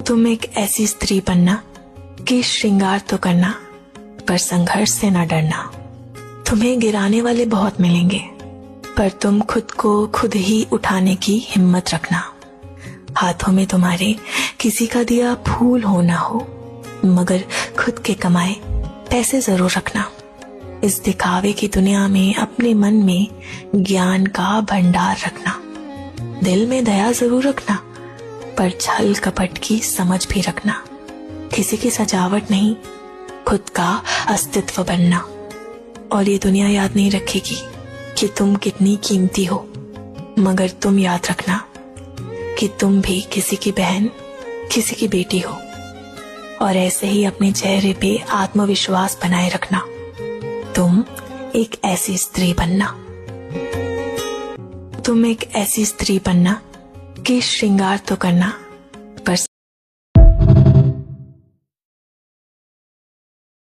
तुम एक ऐसी स्त्री बनना कि श्रृंगार तो करना पर संघर्ष से ना डरना। तुम्हें गिराने वाले बहुत मिलेंगे पर तुम खुद को खुद ही उठाने की हिम्मत रखना। हाथों में तुम्हारे किसी का दिया फूल हो ना हो, मगर खुद के कमाए पैसे जरूर रखना। इस दिखावे की दुनिया में अपने मन में ज्ञान का भंडार रखना। दिल में दया जरूर रखना पर छल कपट की समझ भी रखना। किसी की सजावट नहीं, खुद का अस्तित्व बनना। और ये दुनिया याद नहीं रखेगी कि तुम कितनी कीमती हो, मगर तुम याद रखना कि तुम भी किसी की बहन, किसी की बेटी हो। और ऐसे ही अपने चेहरे पे आत्मविश्वास बनाए रखना। तुम एक ऐसी स्त्री बनना। तुम एक ऐसी स्त्री बनना कि श्रृंगार तो करना